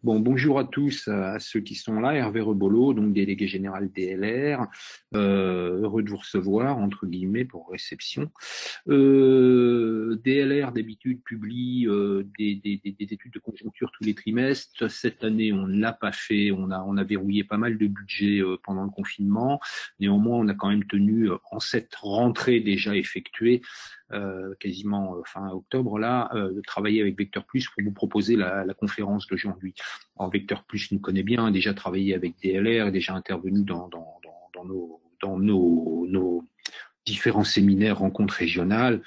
Bon, bonjour à tous, à ceux qui sont là. Hervé Rebolo, donc délégué général DLR. Heureux de vous recevoir, entre guillemets, pour réception. DLR, d'habitude, publie des études de conjoncture tous les trimestres. Cette année, on ne l'a pas fait. On a verrouillé pas mal de budget pendant le confinement. Néanmoins, on a quand même tenu, en cette rentrée déjà effectuée, quasiment fin octobre, là, de travailler avec Vecteur Plus pour vous proposer la conférence d'aujourd'hui. Alors, Vecteur Plus nous connaît bien, a déjà travaillé avec DLR, est déjà intervenu dans nos différents séminaires, rencontres régionales.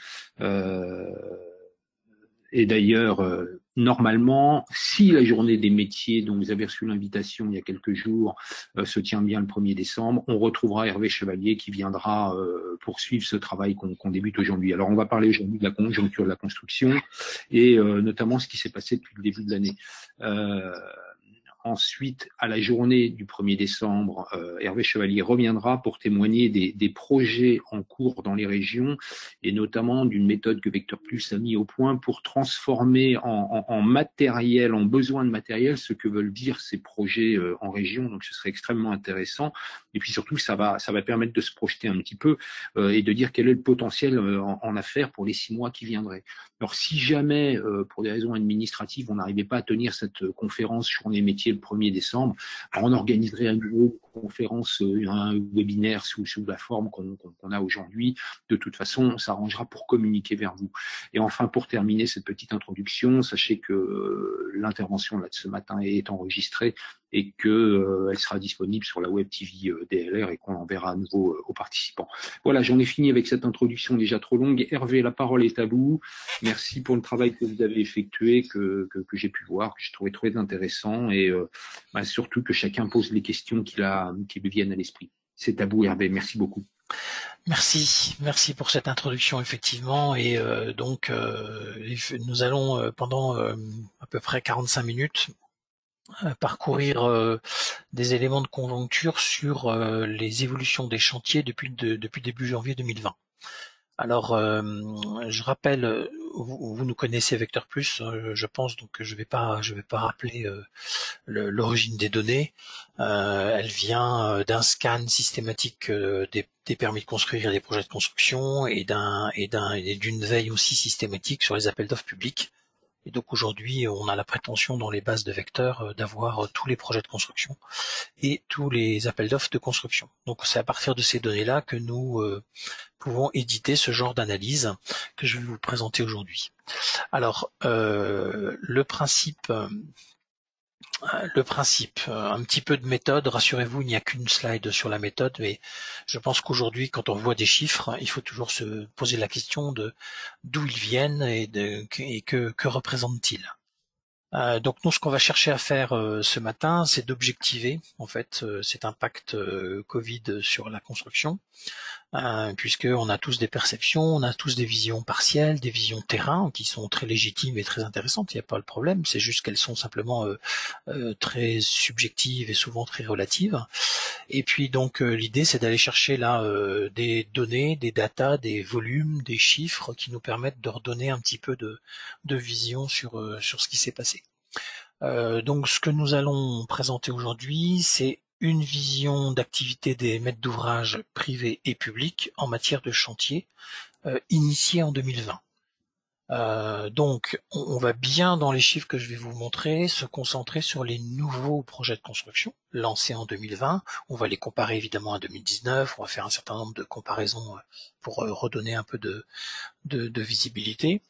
Et d'ailleurs, normalement, si la journée des métiers, dont vous avez reçu l'invitation il y a quelques jours, se tient bien le 1er décembre, on retrouvera Hervé Chevalier qui viendra poursuivre ce travail qu'on débute aujourd'hui. Alors, on va parler aujourd'hui de la conjoncture de la construction et notamment ce qui s'est passé depuis le début de l'année. Ensuite, à la journée du 1er décembre, Hervé Chevalier reviendra pour témoigner des projets en cours dans les régions et notamment d'une méthode que Vecteur Plus a mis au point pour transformer en matériel, en besoin de matériel, ce que veulent dire ces projets en région. Donc, ce serait extrêmement intéressant. Et puis surtout, ça va permettre de se projeter un petit peu et de dire quel est le potentiel en affaires pour les 6 mois qui viendraient. Alors, si jamais, pour des raisons administratives, on n'arrivait pas à tenir cette conférence journée métier le 1er décembre, on organiserait une conférence, un webinaire sous la forme qu'on a aujourd'hui. De toute façon, on s'arrangera pour communiquer vers vous. Et enfin, pour terminer cette petite introduction, sachez que l'intervention là de ce matin est enregistrée et que elle sera disponible sur la web TV DLR et qu'on l'enverra à nouveau aux participants. Voilà, j'en ai fini avec cette introduction déjà trop longue. Hervé, la parole est à vous. Merci pour le travail que vous avez effectué, que j'ai pu voir, que j'ai trouvé très intéressant et surtout que chacun pose les questions qui lui viennent à l'esprit. C'est à vous, Hervé. Merci beaucoup. Merci pour cette introduction effectivement et nous allons pendant à peu près 45 minutes parcourir des éléments de conjoncture sur les évolutions des chantiers depuis début janvier 2020. Alors, je rappelle, vous nous connaissez Vecteur Plus, je pense, donc je vais pas rappeler l'origine des données. Elle vient d'un scan systématique des permis de construire et des projets de construction et d'une veille aussi systématique sur les appels d'offres publics. Et donc aujourd'hui, on a la prétention dans les bases de Vecteur d'avoir tous les projets de construction et tous les appels d'offres de construction. Donc c'est à partir de ces données-là que nous pouvons éditer ce genre d'analyse que je vais vous présenter aujourd'hui. Alors, le principe, un petit peu de méthode, rassurez-vous, il n'y a qu'une slide sur la méthode, mais je pense qu'aujourd'hui, quand on voit des chiffres, il faut toujours se poser la question de d'où ils viennent et que représentent-ils. Donc nous, ce qu'on va chercher à faire ce matin, c'est d'objectiver en fait cet impact Covid sur la construction, puisque on a tous des perceptions, on a tous des visions partielles, des visions terrain qui sont très légitimes et très intéressantes. Il n'y a pas le problème, c'est juste qu'elles sont simplement très subjectives et souvent très relatives. Et puis donc l'idée, c'est d'aller chercher là des données, des datas, des volumes, des chiffres qui nous permettent de redonner un petit peu de vision sur ce qui s'est passé. Donc ce que nous allons présenter aujourd'hui, c'est une vision d'activité des maîtres d'ouvrage privés et publics en matière de chantier initié en 2020. Donc on va bien dans les chiffres que je vais vous montrer se concentrer sur les nouveaux projets de construction lancés en 2020. On va les comparer évidemment à 2019, on va faire un certain nombre de comparaisons pour redonner un peu de visibilité.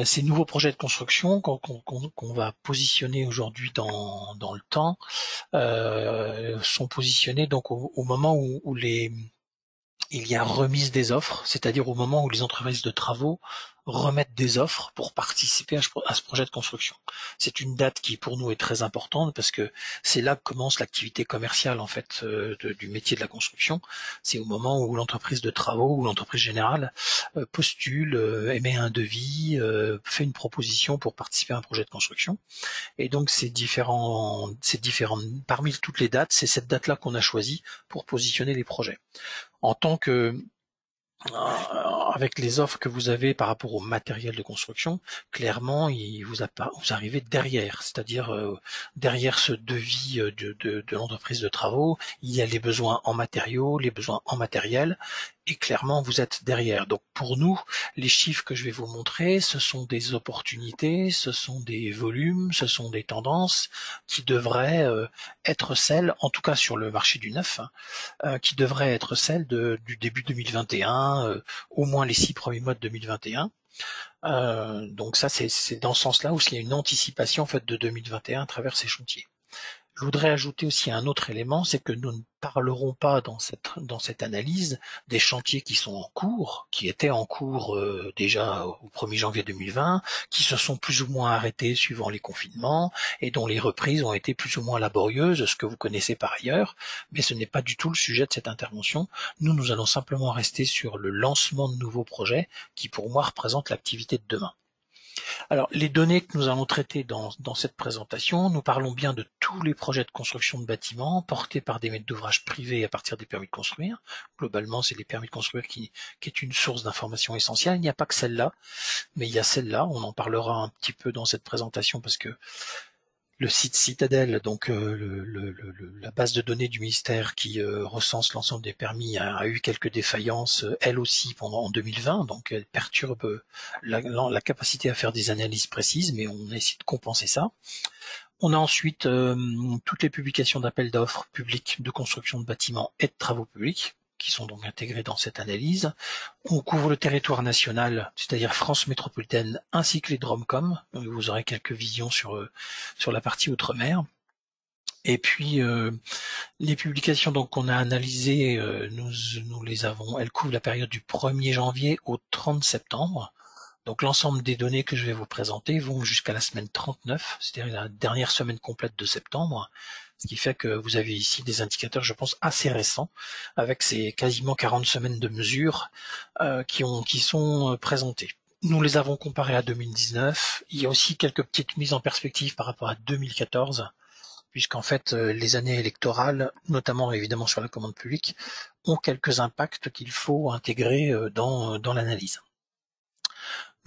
Ces nouveaux projets de construction qu'on va positionner aujourd'hui dans le temps sont positionnés donc au moment où il y a remise des offres, c'est-à-dire au moment où les entreprises de travaux remettent des offres pour participer à ce projet de construction. C'est une date qui pour nous est très importante parce que c'est là que commence l'activité commerciale en fait du métier de la construction. C'est au moment où l'entreprise de travaux ou l'entreprise générale postule, émet un devis, fait une proposition pour participer à un projet de construction. Et donc c'est différent. Parmi toutes les dates, c'est cette date-là qu'on a choisie pour positionner les projets. En tant que avec les offres que vous avez par rapport au matériel de construction, clairement, vous arrivez derrière, c'est-à-dire derrière ce devis de l'entreprise de travaux, il y a les besoins en matériaux, les besoins en matériel, et clairement, vous êtes derrière. Donc pour nous, les chiffres que je vais vous montrer, ce sont des opportunités, ce sont des volumes, ce sont des tendances qui devraient être celles, en tout cas sur le marché du neuf, qui devrait être celle du début 2021, au moins les 6 premiers mois de 2021. Donc ça, c'est dans ce sens-là où il y a une anticipation en fait de 2021 à travers ces chantiers. Je voudrais ajouter aussi un autre élément, c'est que nous ne parlerons pas dans cette analyse des chantiers qui sont en cours, qui étaient en cours déjà au 1er janvier 2020, qui se sont plus ou moins arrêtés suivant les confinements et dont les reprises ont été plus ou moins laborieuses, ce que vous connaissez par ailleurs, mais ce n'est pas du tout le sujet de cette intervention. Nous allons simplement rester sur le lancement de nouveaux projets qui pour moi représentent l'activité de demain. Alors, les données que nous allons traiter dans cette présentation, nous parlons bien de tous les projets de construction de bâtiments portés par des maîtres d'ouvrage privés à partir des permis de construire. Globalement, c'est les permis de construire qui est une source d'information essentielle. Il n'y a pas que celle-là, mais il y a celle-là. On en parlera un petit peu dans cette présentation parce que le site Citadel, donc la base de données du ministère qui recense l'ensemble des permis, a eu quelques défaillances, elle aussi, pendant en 2020, donc elle perturbe la capacité à faire des analyses précises, mais on essaie de compenser ça. On a ensuite toutes les publications d'appels d'offres publics de construction de bâtiments et de travaux publics, qui sont donc intégrés dans cette analyse. On couvre le territoire national, c'est-à-dire France métropolitaine, ainsi que les DROMCOM. Donc vous aurez quelques visions sur la partie outre-mer. Et puis les publications donc qu'on a analysées, nous les avons. Elles couvrent la période du 1er janvier au 30 septembre. Donc l'ensemble des données que je vais vous présenter vont jusqu'à la semaine 39, c'est-à-dire la dernière semaine complète de septembre, ce qui fait que vous avez ici des indicateurs, je pense, assez récents, avec ces quasiment 40 semaines de mesures qui sont présentées. Nous les avons comparés à 2019. Il y a aussi quelques petites mises en perspective par rapport à 2014, puisqu'en fait les années électorales, notamment évidemment sur la commande publique, ont quelques impacts qu'il faut intégrer dans l'analyse.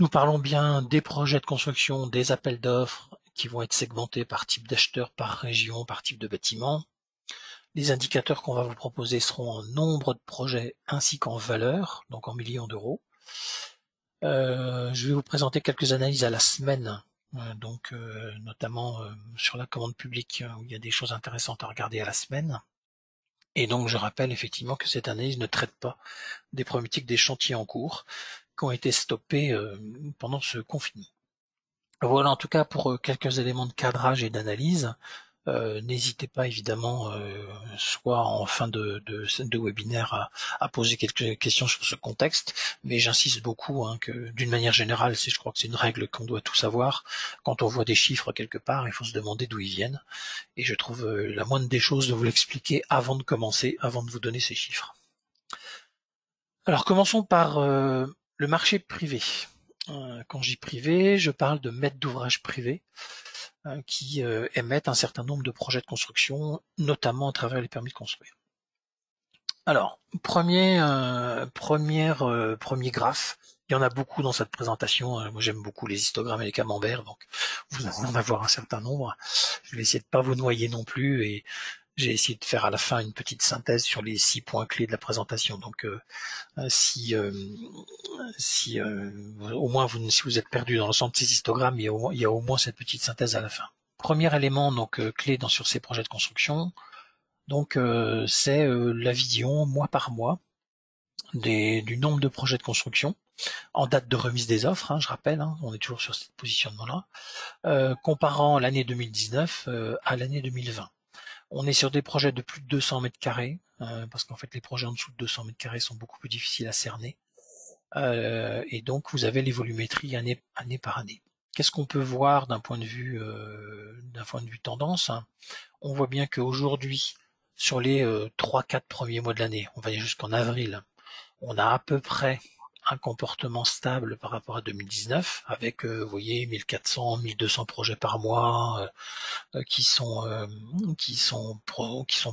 Nous parlons bien des projets de construction, des appels d'offres qui vont être segmentés par type d'acheteur, par région, par type de bâtiment. Les indicateurs qu'on va vous proposer seront en nombre de projets ainsi qu'en valeur, donc en millions d'euros. Je vais vous présenter quelques analyses à la semaine, notamment sur la commande publique, où il y a des choses intéressantes à regarder à la semaine. Et donc je rappelle effectivement que cette analyse ne traite pas des problématiques des chantiers en cours, qui ont été stoppés pendant ce confinement. Voilà en tout cas pour quelques éléments de cadrage et d'analyse. N'hésitez pas évidemment, soit en fin de webinaire, à poser quelques questions sur ce contexte, mais j'insiste beaucoup que d'une manière générale, je crois que c'est une règle qu'on doit tous avoir. Quand on voit des chiffres quelque part, il faut se demander d'où ils viennent. Et je trouve la moindre des choses de vous l'expliquer avant de commencer, avant de vous donner ces chiffres. Alors commençons par le marché privé. Quand je dis privé, je parle de maîtres d'ouvrage privés qui émettent un certain nombre de projets de construction, notamment à travers les permis de construire. Alors, premier graphe, il y en a beaucoup dans cette présentation. Moi, j'aime beaucoup les histogrammes et les camemberts, donc vous allez en avoir un certain nombre. Je vais essayer de pas vous noyer non plus, et j'ai essayé de faire à la fin une petite synthèse sur les 6 points clés de la présentation. Donc, si au moins si vous êtes perdu dans l'ensemble de ces histogrammes, il y a au moins cette petite synthèse à la fin. Premier élément donc clé sur ces projets de construction, donc c'est la vision mois par mois du nombre de projets de construction en date de remise des offres. Je rappelle, on est toujours sur ce positionnement-là, comparant l'année 2019 à l'année 2020. On est sur des projets de plus de 200 mètres carrés, parce qu'en fait les projets en dessous de 200 mètres carrés sont beaucoup plus difficiles à cerner. Et donc vous avez les volumétries année par année. Qu'est-ce qu'on peut voir d'un point de vue tendance? On voit bien qu'aujourd'hui, sur les 3-4 premiers mois de l'année, on va dire jusqu'en avril, on a à peu près un comportement stable par rapport à 2019, avec, vous voyez, 1400, 1200 projets par mois qui sont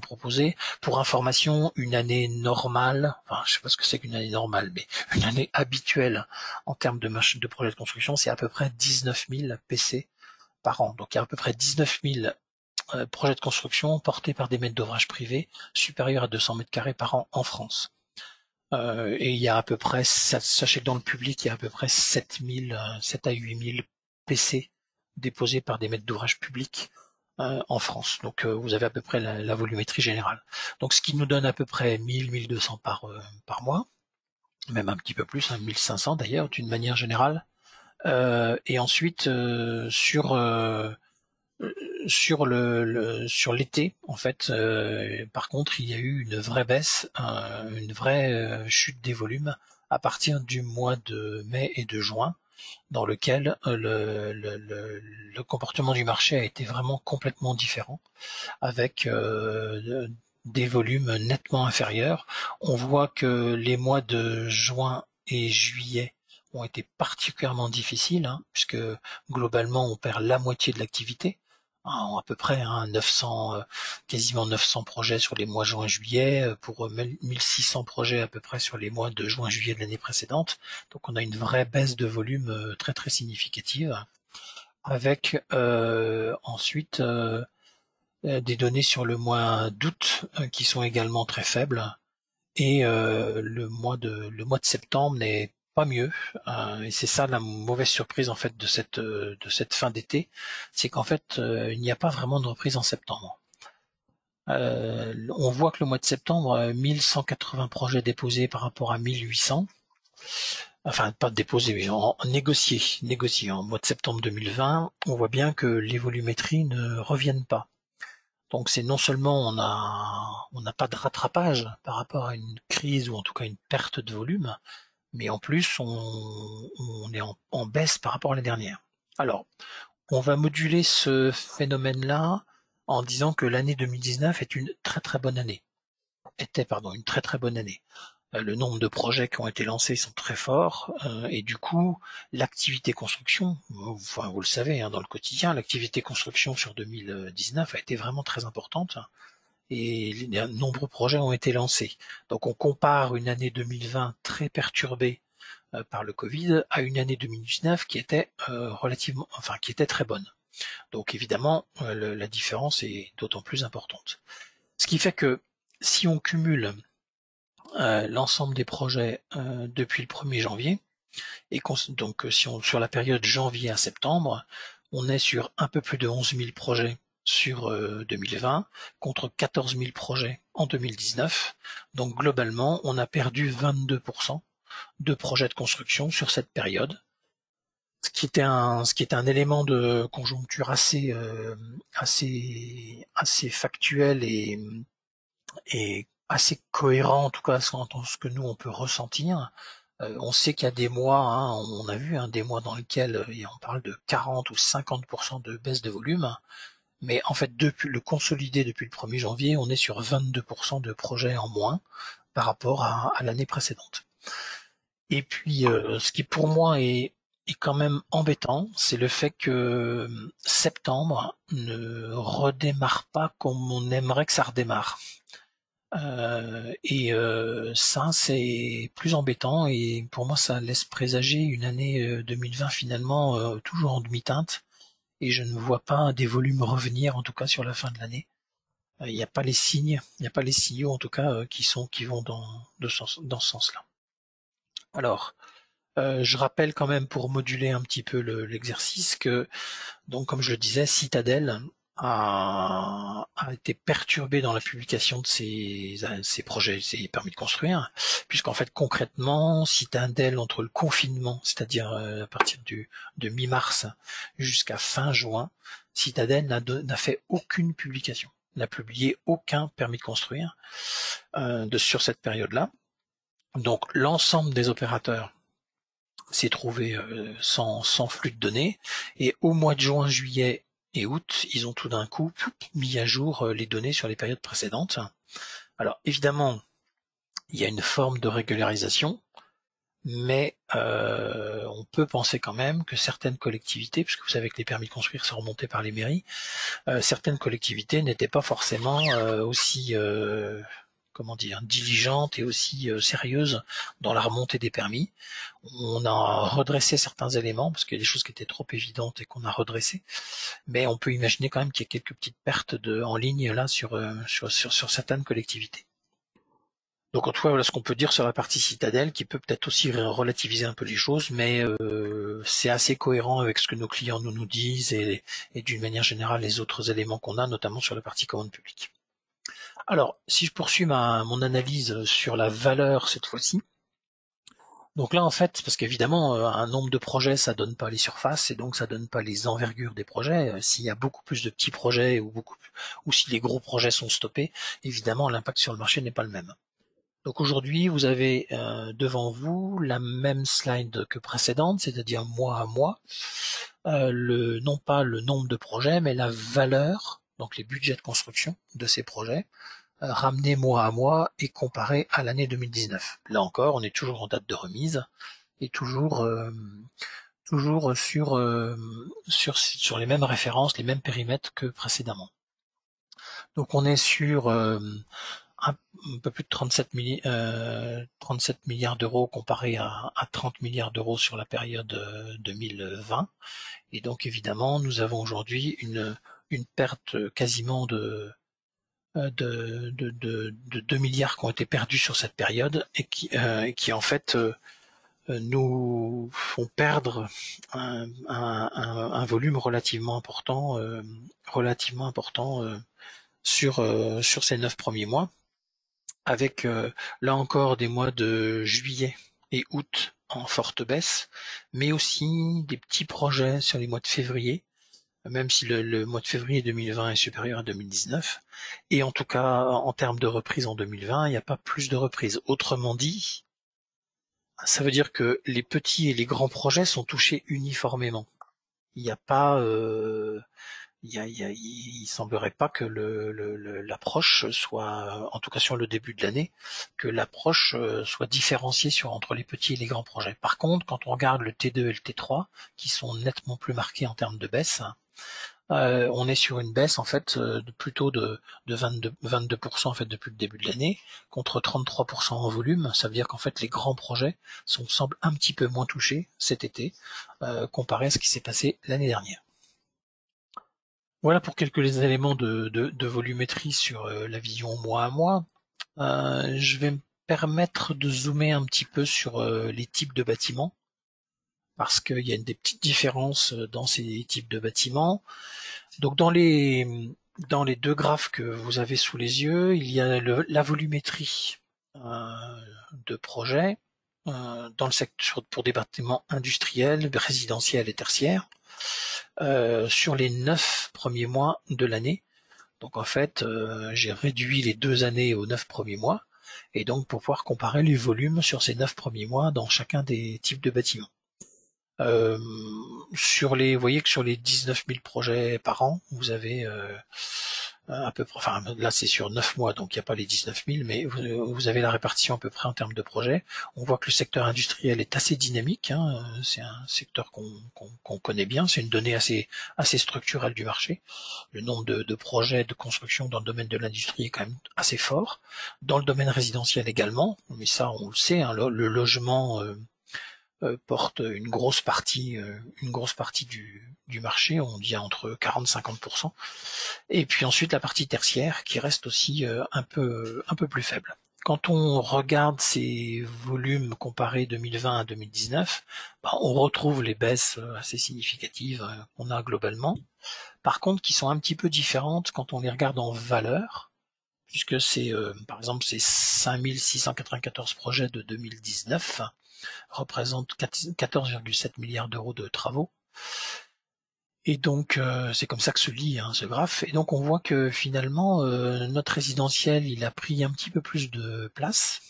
proposés. Pour information, une année normale, enfin, je sais pas ce que c'est qu'une année normale, mais une année habituelle en termes de projets de construction, c'est à peu près 19 000 PC par an. Donc il y a à peu près 19 000 projets de construction portés par des maîtres d'ouvrage privés supérieurs à 200 mètres carrés par an en France. Et il y a à peu près, sachez que dans le public, il y a à peu près 7 à 8 000 PC déposés par des maîtres d'ouvrage publics en France. Donc vous avez à peu près la volumétrie générale. Donc ce qui nous donne à peu près 1000-1200 par mois, même un petit peu plus, 1500 d'ailleurs, d'une manière générale. Et ensuite sur l'été, en fait, par contre, il y a eu une vraie baisse, une vraie chute des volumes à partir du mois de mai et de juin, dans lequel le comportement du marché a été vraiment complètement différent, avec des volumes nettement inférieurs. On voit que les mois de juin et juillet ont été particulièrement difficiles, puisque globalement on perd la moitié de l'activité, à peu près 900, quasiment 900 projets sur les mois juin-juillet, pour 1600 projets à peu près sur les mois de juin-juillet de l'année précédente. Donc on a une vraie baisse de volume très très significative, avec ensuite des données sur le mois d'août qui sont également très faibles, et le mois de septembre n'est pas mieux, et c'est ça la mauvaise surprise en fait de cette fin d'été, c'est qu'en fait il n'y a pas vraiment de reprise en septembre. On voit que le mois de septembre, 1180 projets déposés par rapport à 1800, enfin pas déposés mais négociés en mois de septembre 2020. On voit bien que les volumétries ne reviennent pas. Donc c'est non seulement on n'a pas de rattrapage par rapport à une crise ou en tout cas une perte de volume, mais en plus on est en baisse par rapport à l'année dernière. Alors, on va moduler ce phénomène-là en disant que l'année 2019 est une très très bonne année. Une très très bonne année. Le nombre de projets qui ont été lancés sont très forts, et du coup, l'activité construction, enfin vous le savez, dans le quotidien, l'activité construction sur 2019 a été vraiment très importante, et de nombreux projets ont été lancés. Donc on compare une année 2020 très perturbée par le Covid à une année 2019 qui était qui était très bonne. Donc évidemment, la différence est d'autant plus importante. Ce qui fait que si on cumule l'ensemble des projets depuis le 1er janvier, et donc si on sur la période janvier à septembre, on est sur un peu plus de 11 000 projets sur 2020 contre 14 000 projets en 2019. Donc globalement, on a perdu 22% de projets de construction sur cette période, ce qui était un élément de conjoncture assez factuel et assez cohérent, en tout cas dans ce que nous on peut ressentir. On sait qu'il y a des mois, on a vu des mois dans lesquels on parle de 40 ou 50% de baisse de volume, mais en fait depuis le consolidé depuis le 1er janvier, on est sur 22% de projets en moins par rapport à l'année précédente. Et puis ce qui pour moi est quand même embêtant, c'est le fait que septembre ne redémarre pas comme on aimerait que ça redémarre. Ça c'est plus embêtant, et pour moi ça laisse présager une année 2020 finalement toujours en demi-teinte, et je ne vois pas des volumes revenir en tout cas sur la fin de l'année. Il n'y a pas les signaux en tout cas qui vont dans ce sens-là. Alors je rappelle quand même pour moduler un petit peu l'exercice que, donc comme je le disais, Citadel a été perturbé dans la publication de ses projets, ses permis de construire, puisqu'en fait concrètement, Citadel entre le confinement, c'est-à-dire à partir de mi-mars jusqu'à fin juin, Citadel n'a fait aucune publication, n'a publié aucun permis de construire sur cette période-là. Donc l'ensemble des opérateurs s'est trouvé sans flux de données, et au mois de juin, juillet et août, ils ont tout d'un coup mis à jour les données sur les périodes précédentes. Alors évidemment, il y a une forme de régularisation, mais on peut penser quand même que certaines collectivités, puisque vous savez que les permis de construire sont remontés par les mairies, certaines collectivités n'étaient pas forcément aussi comment dire, diligentes et aussi sérieuses dans la remontée des permis. On a redressé certains éléments parce qu'il y a des choses qui étaient trop évidentes et qu'on a redressé, mais on peut imaginer quand même qu'il y a quelques petites pertes en ligne là sur certaines collectivités. Donc en tout cas, voilà ce qu'on peut dire sur la partie citadelle, qui peut peut-être aussi relativiser un peu les choses, mais c'est assez cohérent avec ce que nos clients nous disent et d'une manière générale les autres éléments qu'on a, notamment sur la partie commande publique. Alors, si je poursuis mon analyse sur la valeur cette fois-ci, donc là en fait, parce qu'évidemment un nombre de projets ça donne pas les surfaces et donc ça donne pas les envergures des projets. S'il y a beaucoup plus de petits projets ou si les gros projets sont stoppés, évidemment l'impact sur le marché n'est pas le même. Donc aujourd'hui, vous avez devant vous la même slide que précédente, c'est-à-dire mois à mois, non pas le nombre de projets, mais la valeur, donc les budgets de construction de ces projets, ramenés mois à mois et comparés à l'année 2019. Là encore, on est toujours en date de remise et toujours sur les mêmes références, les mêmes périmètres que précédemment. Donc on est sur un peu plus de 37 milliards d'euros comparé à 30 milliards d'euros sur la période 2020. Et donc évidemment, nous avons aujourd'hui une perte quasiment de 2 milliards qui ont été perdus sur cette période et qui en fait nous font perdre un volume relativement important sur ces 9 premiers mois, avec là encore des mois de juillet et août en forte baisse, mais aussi des petits projets sur les mois de février, même si le mois de février 2020 est supérieur à 2019, et en tout cas en termes de reprise en 2020, il n'y a pas plus de reprise. Autrement dit, ça veut dire que les petits et les grands projets sont touchés uniformément. Il n'y a pas il semblerait pas que l'approche soit, en tout cas sur le début de l'année, que l'approche soit différenciée entre les petits et les grands projets. Par contre, quand on regarde le T2 et le T3, qui sont nettement plus marqués en termes de baisse, on est sur une baisse en fait plutôt de 22% en fait depuis le début de l'année, contre 33% en volume. Ça veut dire qu'en fait les grands projets semblent un petit peu moins touchés cet été comparé à ce qui s'est passé l'année dernière. Voilà pour quelques éléments de volumétrie sur la vision mois à mois. Je vais me permettre de zoomer un petit peu sur les types de bâtiments, parce qu'il y a des petites différences dans ces types de bâtiments. Donc dans les deux graphes que vous avez sous les yeux, il y a la volumétrie de projets dans le secteur pour des bâtiments industriels, résidentiels et tertiaires. Sur les 9 premiers mois de l'année. Donc en fait, j'ai réduit les 2 années aux 9 premiers mois, et donc pour pouvoir comparer les volumes sur ces 9 premiers mois dans chacun des types de bâtiments. Vous voyez que sur les 19 000 projets par an, vous avez à peu près, enfin là c'est sur 9 mois, donc il n'y a pas les 19 000, mais vous avez la répartition à peu près en termes de projets. On voit que le secteur industriel est assez dynamique, hein, c'est un secteur qu'on connaît bien, c'est une donnée assez structurelle du marché. Le nombre de projets de construction dans le domaine de l'industrie est quand même assez fort. Dans le domaine résidentiel également, mais ça on le sait, hein, le logement porte une grosse partie du marché, on dit entre 40-50%. Et puis ensuite la partie tertiaire qui reste aussi un peu plus faible. Quand on regarde ces volumes comparés 2020 à 2019, on retrouve les baisses assez significatives qu'on a globalement. Par contre, qui sont un petit peu différentes quand on les regarde en valeur, puisque c'est par exemple ces 5694 projets de 2019 représentent 14,7 milliards d'euros de travaux. Et donc c'est comme ça que se lit ce graphe. Et donc on voit que finalement notre résidentiel il a pris un petit peu plus de place.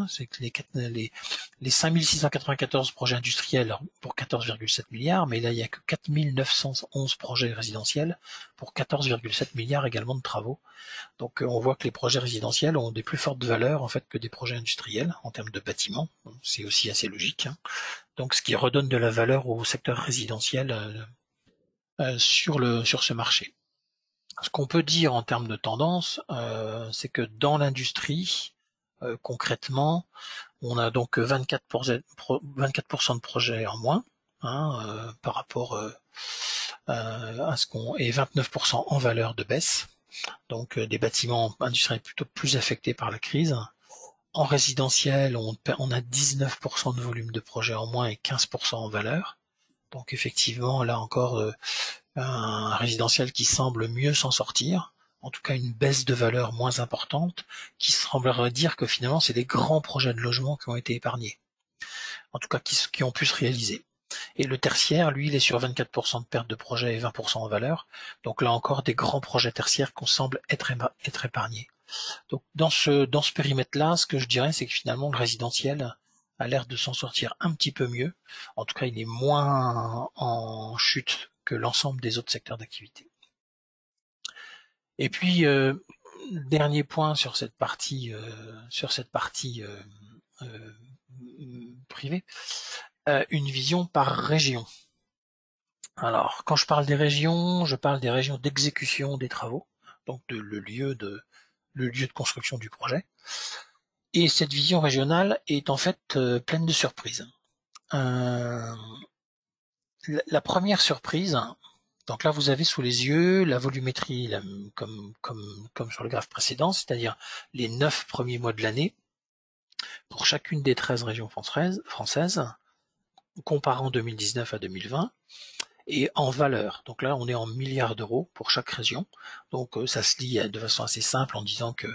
C'est que les 5694 projets industriels pour 14,7 milliards, mais là il n'y a que 4911 projets résidentiels pour 14,7 milliards également de travaux. Donc on voit que les projets résidentiels ont des plus fortes valeurs en fait que des projets industriels en termes de bâtiments. C'est aussi assez logique. Donc ce qui redonne de la valeur au secteur résidentiel sur ce marché. Ce qu'on peut dire en termes de tendance, c'est que dans l'industrie, concrètement, on a donc 24% de projets en moins par rapport à ce qu'on et 29% en valeur de baisse. Donc des bâtiments industriels plutôt plus affectés par la crise. En résidentiel, on a 19% de volume de projets en moins et 15% en valeur. Donc effectivement, là encore, un résidentiel qui semble mieux s'en sortir, en tout cas une baisse de valeur moins importante, qui semblerait dire que finalement c'est des grands projets de logement qui ont été épargnés, en tout cas qui ont pu se réaliser. Et le tertiaire, lui, il est sur 24% de perte de projet et 20% en valeur. Donc là encore, des grands projets tertiaires qu'on semble être épargnés. Donc dans ce périmètre-là, ce que je dirais, c'est que finalement le résidentiel a l'air de s'en sortir un petit peu mieux. En tout cas, il est moins en chute que l'ensemble des autres secteurs d'activité. Et puis dernier point sur cette partie privée, une vision par région. Alors, quand je parle des régions, je parle des régions d'exécution des travaux, donc le lieu de construction du projet. Et cette vision régionale est en fait pleine de surprises. La première surprise, donc là vous avez sous les yeux la volumétrie comme sur le graphe précédent, c'est-à-dire les 9 premiers mois de l'année pour chacune des 13 régions françaises, comparant 2019 à 2020. Et en valeur. Donc là, on est en milliards d'euros pour chaque région. Donc ça se lit de façon assez simple en disant que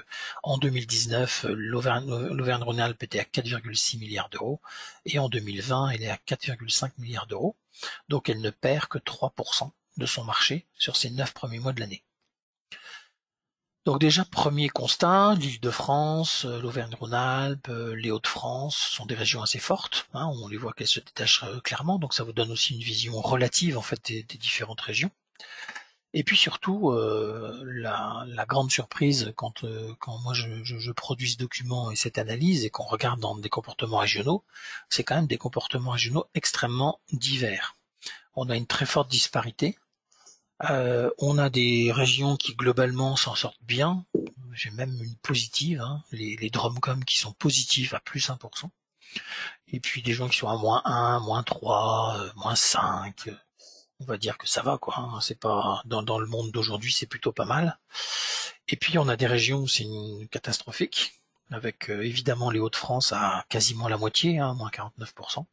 en 2019, l'Auvergne-Rhône-Alpes était à 4,6 milliards d'euros et en 2020, elle est à 4,5 milliards d'euros. Donc elle ne perd que 3% de son marché sur ces 9 premiers mois de l'année. Donc déjà, premier constat, l'Île-de-France, l'Auvergne-Rhône-Alpes, les Hauts-de-France sont des régions assez fortes. On les voit qu'elles se détachent clairement, donc ça vous donne aussi une vision relative en fait des différentes régions. Et puis surtout, la grande surprise quand moi je produis ce document et cette analyse et qu'on regarde dans des comportements régionaux, c'est quand même des comportements régionaux extrêmement divers. On a une très forte disparité. On a des régions qui globalement s'en sortent bien. J'ai même une positive, les Dromcom qui sont positives à plus 1%. Et puis des gens qui sont à moins 1, moins 3, moins 5. On va dire que ça va, quoi. C'est pas dans le monde d'aujourd'hui, c'est plutôt pas mal. Et puis on a des régions où c'est catastrophique, avec évidemment les Hauts-de-France à quasiment la moitié, moins 49%.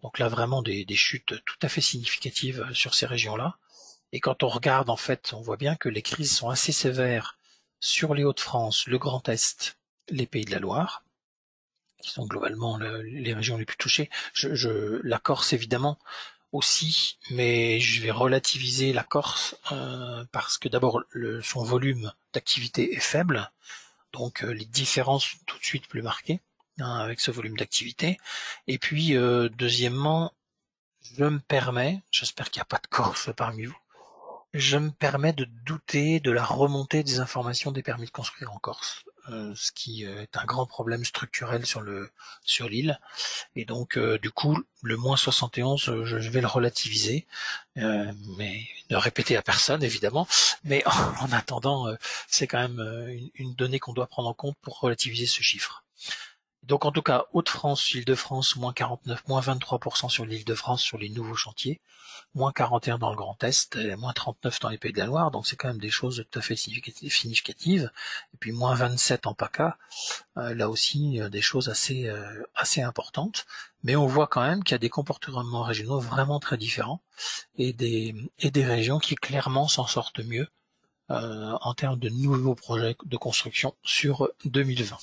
Donc là vraiment des chutes tout à fait significatives sur ces régions-là. Et quand on regarde, en fait, on voit bien que les crises sont assez sévères sur les Hauts-de-France, le Grand Est, les Pays de la Loire, qui sont globalement les régions les plus touchées. La Corse, évidemment, aussi, mais je vais relativiser la Corse parce que d'abord, son volume d'activité est faible, donc les différences sont tout de suite plus marquées avec ce volume d'activité. Et puis, deuxièmement, je me permets, j'espère qu'il n'y a pas de Corse parmi vous, je me permets de douter de la remontée des informations des permis de construire en Corse, ce qui est un grand problème structurel sur l'île. Et donc, du coup, le moins 71, je vais le relativiser, mais ne répéter à personne, évidemment. Mais en attendant, c'est quand même une donnée qu'on doit prendre en compte pour relativiser ce chiffre. Donc en tout cas, Hauts-de-France, Île-de-France, moins 49, moins 23% sur l'Île-de-France sur les nouveaux chantiers, moins 41 dans le Grand Est, et moins 39 dans les Pays de la Loire, donc c'est quand même des choses tout à fait significatives. Et puis moins 27 en PACA, là aussi des choses assez importantes. Mais on voit quand même qu'il y a des comportements régionaux vraiment très différents et des régions qui clairement s'en sortent mieux en termes de nouveaux projets de construction sur 2020.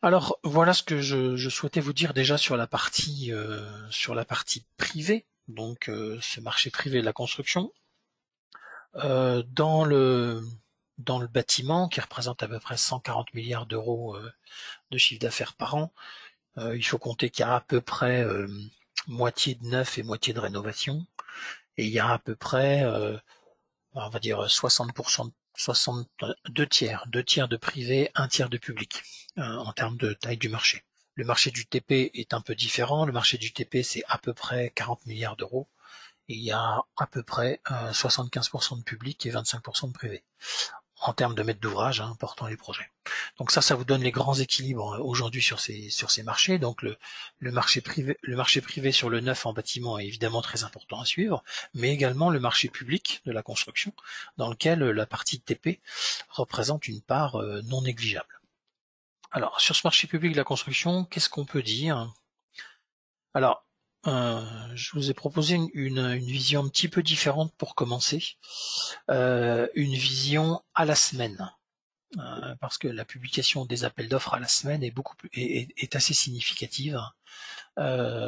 Alors voilà ce que je souhaitais vous dire déjà sur la partie privée. donc ce marché privé de la construction. Dans le bâtiment, qui représente à peu près 140 milliards d'euros de chiffre d'affaires par an, il faut compter qu'il y a à peu près moitié de neuf et moitié de rénovation, et il y a à peu près, on va dire 60%, 2 tiers de privé, 1 tiers de public, en termes de taille du marché. Le marché du TP est un peu différent. Le marché du TP, c'est à peu près 40 milliards d'euros. Et il y a à peu près 75% de public et 25% de privé, en termes de mètres d'ouvrage portant les projets. Donc ça vous donne les grands équilibres aujourd'hui sur ces marchés. Donc le marché privé sur le neuf en bâtiment est évidemment très important à suivre, mais également le marché public de la construction, dans lequel la partie TP représente une part non négligeable. Alors sur ce marché public de la construction, qu'est-ce qu'on peut dire? Alors je vous ai proposé une vision un petit peu différente pour commencer, une vision à la semaine. Parce que la publication des appels d'offres à la semaine est assez significative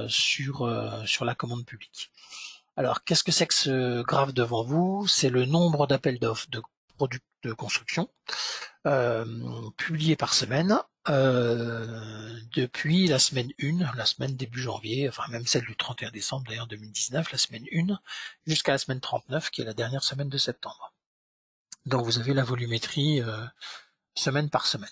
sur la commande publique. Alors, qu'est-ce que c'est que ce graphe devant vous? C'est le nombre d'appels d'offres de produits de construction publiés par semaine depuis la semaine 1, la semaine début janvier, enfin même celle du 31 décembre d'ailleurs 2019, la semaine 1, jusqu'à la semaine 39 qui est la dernière semaine de septembre. Donc vous avez la volumétrie semaine par semaine.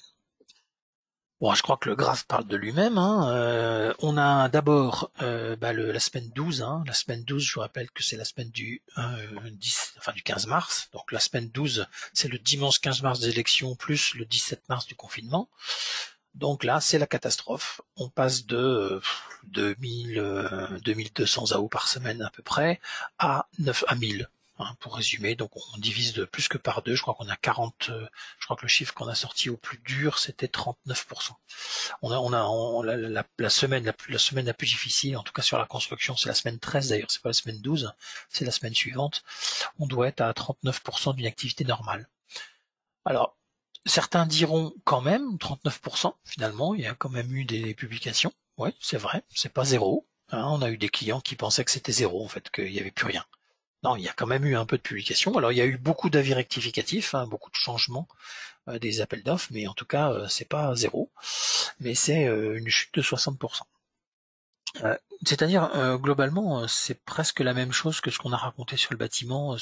Bon, je crois que le graphe parle de lui-même. On a d'abord la semaine 12. La semaine 12, je vous rappelle que c'est la semaine du 15 mars. Donc la semaine 12, c'est le dimanche 15 mars des élections plus le 17 mars du confinement. Donc là, c'est la catastrophe. On passe de 2200 AO par semaine à peu près à 1000. Pour résumer, donc on divise de plus que par 2, je crois qu'on a 40, je crois que le chiffre qu'on a sorti au plus dur, c'était 39%. La semaine la plus difficile, en tout cas sur la construction, c'est la semaine 13 d'ailleurs, c'est pas la semaine 12, c'est la semaine suivante. On doit être à 39% d'une activité normale. Alors, certains diront quand même 39%, finalement, il y a quand même eu des publications. Oui, c'est vrai, c'est pas zéro. On a eu des clients qui pensaient que c'était zéro, en fait, qu'il n'y avait plus rien. Non, il y a quand même eu un peu de publication. Alors il y a eu beaucoup d'avis rectificatifs, beaucoup de changements des appels d'offres, mais en tout cas c'est pas zéro, mais c'est une chute de 60%. C'est-à-dire globalement c'est presque la même chose que ce qu'on a raconté sur le bâtiment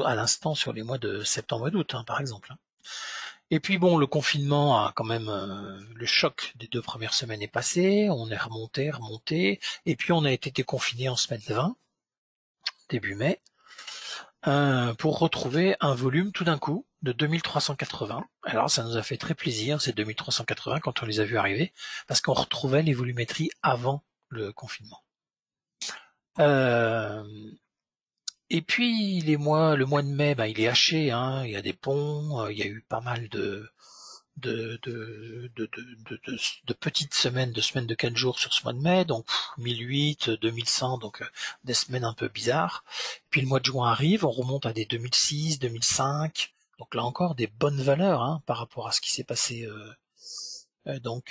à l'instant sur les mois de septembre et d'août, par exemple. Et puis bon, le confinement a quand même le choc des 2 premières semaines est passé, on est remonté, et puis on a été déconfiné en semaine 20, début mai. Pour retrouver un volume tout d'un coup de 2380. Alors ça nous a fait très plaisir ces 2380 quand on les a vus arriver, parce qu'on retrouvait les volumétries avant le confinement. Et puis le mois de mai, il est haché, il y a des ponts, il y a eu pas mal de petites semaines, de semaines de 4 jours sur ce mois de mai, donc 1008, 2100, donc des semaines un peu bizarres. Puis le mois de juin arrive, on remonte à des 2006, 2005, donc là encore des bonnes valeurs par rapport à ce qui s'est passé avant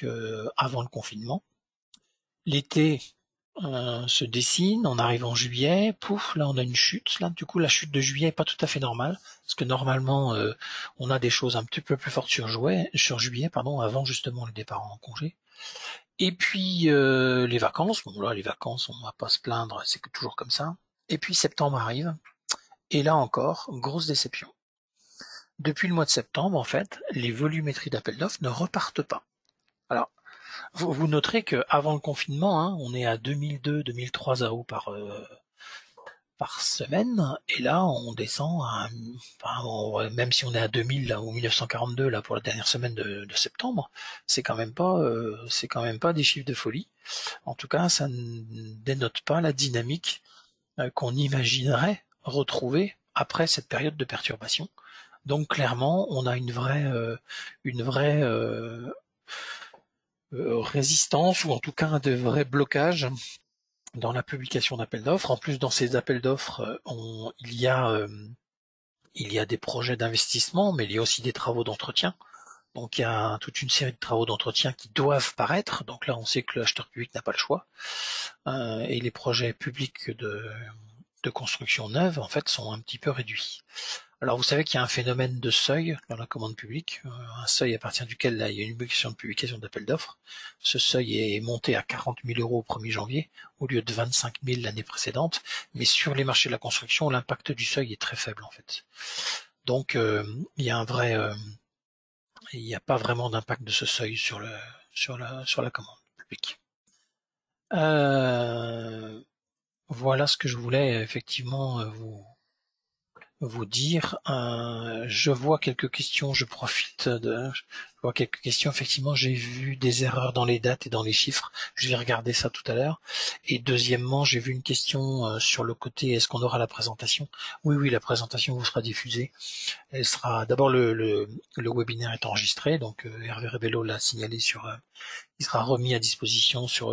le confinement. L'été se dessine, on arrive en juillet, pouf, là on a une chute. Là, du coup, la chute de juillet est pas tout à fait normale, parce que normalement, on a des choses un petit peu plus fortes sur juillet, avant justement le départ en congé. Et puis les vacances, bon là les vacances, on va pas se plaindre, c'est toujours comme ça. Et puis septembre arrive, et là encore, grosse déception. Depuis le mois de septembre, en fait, les volumétries d'appels d'offres ne repartent pas. Alors, vous noterez qu'avant le confinement, on est à 2002-2003 AO par semaine, et là on descend même si on est à 2000 là, ou 1942 là pour la dernière semaine de septembre, c'est quand même pas des chiffres de folie. En tout cas, ça ne dénote pas la dynamique qu'on imaginerait retrouver après cette période de perturbation. Donc clairement, on a une vraie résistance, ou en tout cas de vrais blocages dans la publication d'appels d'offres. En plus, dans ces appels d'offres, il y a des projets d'investissement, mais il y a aussi des travaux d'entretien. Donc il y a toute une série de travaux d'entretien qui doivent paraître. Donc là, on sait que l'acheteur public n'a pas le choix. Et les projets publics de construction neuve, en fait, sont un petit peu réduits. Alors vous savez qu'il y a un phénomène de seuil dans la commande publique, un seuil à partir duquel là, il y a une obligation de publication d'appel d'offres. Ce seuil est monté à 40 000 euros au 1er janvier au lieu de 25 000 l'année précédente, mais sur les marchés de la construction, l'impact du seuil est très faible en fait. Donc il y a il n'y a pas vraiment d'impact de ce seuil sur la commande publique. Voilà ce que je voulais effectivement vous dire. Je vois quelques questions, je vois quelques questions. Effectivement, j'ai vu des erreurs dans les dates et dans les chiffres. Je vais regarder ça tout à l'heure. Et deuxièmement, j'ai vu une question sur le côté, est-ce qu'on aura la présentation? Oui, la présentation vous sera diffusée. Elle sera d'abord le webinaire est enregistré, donc Hervé Rebello l'a signalé il sera remis à disposition sur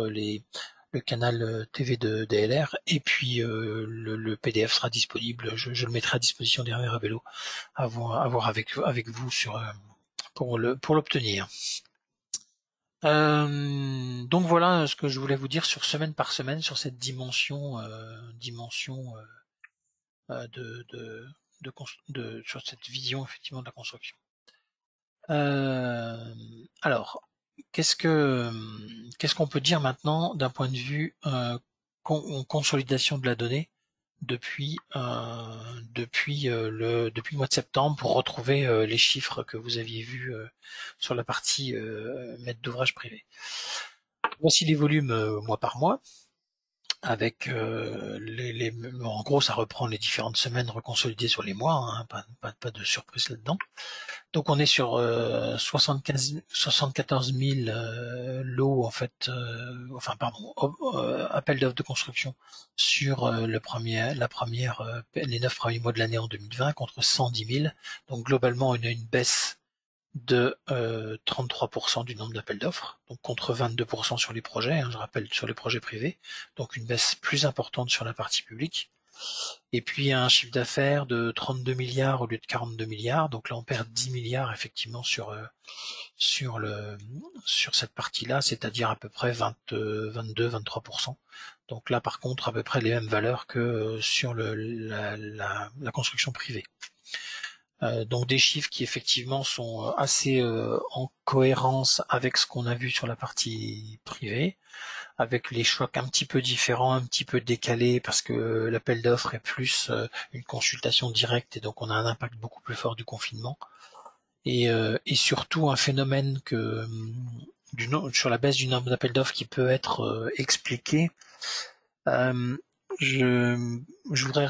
le canal TV de DLR, et puis le PDF sera disponible. Je le mettrai à disposition d'Hervé Rebello à voir avec vous pour l'obtenir. Donc voilà ce que je voulais vous dire sur semaine par semaine sur cette dimension sur cette vision effectivement de la construction. Alors, qu'est-ce qu'on peut dire maintenant d'un point de vue consolidation de la donnée depuis le mois de septembre pour retrouver les chiffres que vous aviez vus sur la partie maître d'ouvrage privé. Voici les volumes mois par mois. Avec en gros, ça reprend les différentes semaines reconsolidées sur les mois, hein, pas de surprise là-dedans. Donc on est sur 74 000 lots en fait, appels d'offres de construction sur les 9 premiers mois de l'année en 2020 contre 110 000. Donc globalement, on a une baisse de 33% du nombre d'appels d'offres, donc contre 22% sur les projets, hein, je rappelle sur les projets privés, donc une baisse plus importante sur la partie publique. Et puis un chiffre d'affaires de 32 milliards au lieu de 42 milliards, donc là on perd 10 milliards effectivement sur cette partie-là, c'est-à-dire à peu près 22-23%. Donc là par contre à peu près les mêmes valeurs que sur la construction privée. Donc des chiffres qui effectivement sont assez en cohérence avec ce qu'on a vu sur la partie privée, avec les chocs un petit peu différents, un petit peu décalés, parce que l'appel d'offres est plus une consultation directe et donc on a un impact beaucoup plus fort du confinement. Et surtout un phénomène sur la baisse du nombre d'appels d'offres qui peut être expliqué. Je voudrais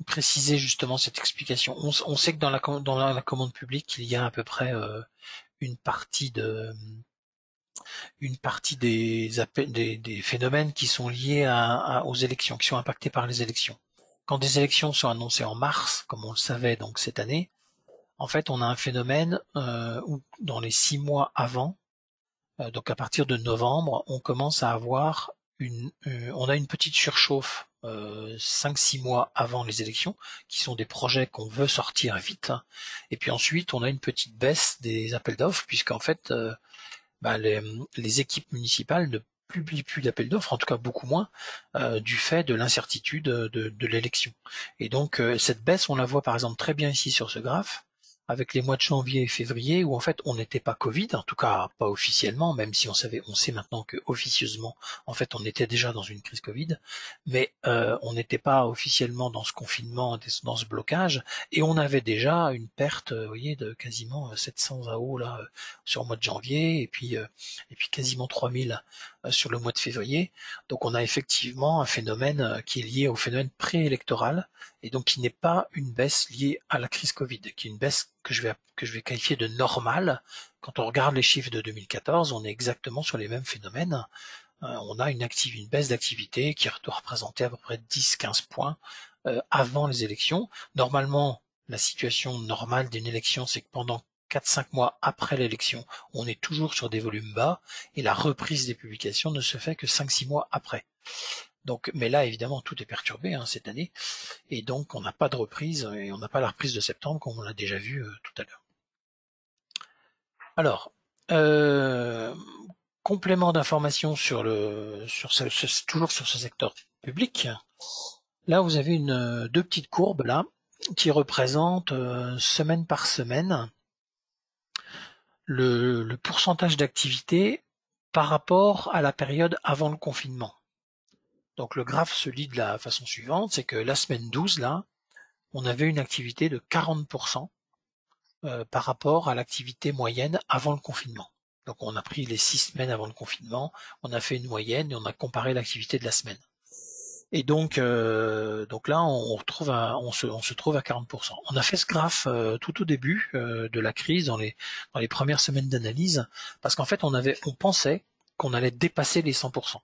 préciser justement cette explication. On sait que dans la commande publique, il y a à peu près une partie des phénomènes qui sont liés aux élections, qui sont impactés par les élections. Quand des élections sont annoncées en mars, comme on le savait donc cette année, en fait on a un phénomène où dans les 6 mois avant, donc à partir de novembre, on commence à avoir on a une petite surchauffe 5-6 mois avant les élections, qui sont des projets qu'on veut sortir vite. Et puis ensuite, on a une petite baisse des appels d'offres, puisqu'en fait, les équipes municipales ne publient plus d'appels d'offres, en tout cas beaucoup moins, du fait de l'incertitude de l'élection. Et donc cette baisse, on la voit par exemple très bien ici sur ce graphe, avec les mois de janvier et février où en fait on n'était pas Covid, en tout cas pas officiellement, même si on sait maintenant que officieusement en fait on était déjà dans une crise Covid, mais on n'était pas officiellement dans ce confinement, dans ce blocage, et on avait déjà une perte, vous voyez, de quasiment 700 AO là sur le mois de janvier, et puis quasiment 3000 sur le mois de février. Donc on a effectivement un phénomène qui est lié au phénomène préélectoral, et donc qui n'est pas une baisse liée à la crise Covid, qui est une baisse que je vais qualifier de normale. Quand on regarde les chiffres de 2014, on est exactement sur les mêmes phénomènes. On a une baisse d'activité qui doit représenter à peu près 10-15 points avant les élections. Normalement, la situation normale d'une élection, c'est que pendant 4-5 mois après l'élection, on est toujours sur des volumes bas, et la reprise des publications ne se fait que 5-6 mois après. Donc, mais là, évidemment, tout est perturbé cette année, et donc on n'a pas de reprise, et on n'a pas la reprise de septembre comme on l'a déjà vu tout à l'heure. Alors, euh, complément d'information toujours sur ce secteur public. Là, vous avez deux petites courbes là qui représentent semaine par semaine le pourcentage d'activité par rapport à la période avant le confinement. Donc le graphe se lit de la façon suivante, c'est que la semaine 12 là, on avait une activité de 40% par rapport à l'activité moyenne avant le confinement. Donc on a pris les 6 semaines avant le confinement, on a fait une moyenne et on a comparé l'activité de la semaine. Et donc là, on se trouve à 40%. On a fait ce graphe tout au début de la crise, dans les premières semaines d'analyse, parce qu'en fait, on pensait qu'on allait dépasser les 100%.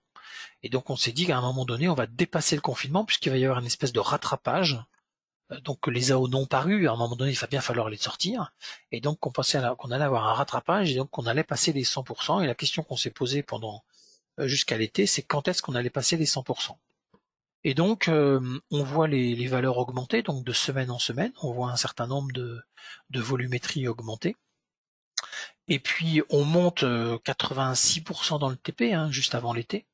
Et donc on s'est dit qu'à un moment donné, on va dépasser le confinement puisqu'il va y avoir une espèce de rattrapage. Donc les AO non parus, à un moment donné, il va bien falloir les sortir. Et donc on pensait qu'on allait avoir un rattrapage et donc qu'on allait passer les 100%. Et la question qu'on s'est posée pendant jusqu'à l'été, c'est quand est-ce qu'on allait passer les 100%. Et donc, on voit les valeurs augmenter, donc de semaine en semaine, on voit un certain nombre de volumétries augmenter. Et puis, on monte 86% dans le TP, hein, juste avant l'été.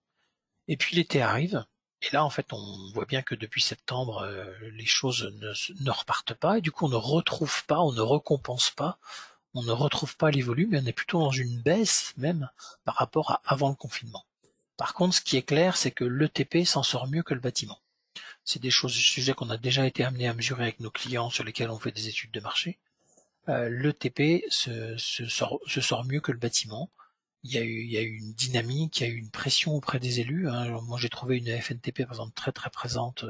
Et puis, l'été arrive. Et là, en fait, on voit bien que depuis septembre, les choses ne repartent pas. Et du coup, on ne retrouve pas, on ne récompense pas, on ne retrouve pas les volumes. Et on est plutôt dans une baisse même par rapport à avant le confinement. Par contre, ce qui est clair, c'est que le TP s'en sort mieux que le bâtiment. C'est des sujets qu'on a déjà été amenés à mesurer avec nos clients sur lesquels on fait des études de marché. Le TP se sort mieux que le bâtiment. Il y a eu une dynamique, il y a eu une pression auprès des élus. Hein. Moi, j'ai trouvé une FNTP, par exemple, très très présente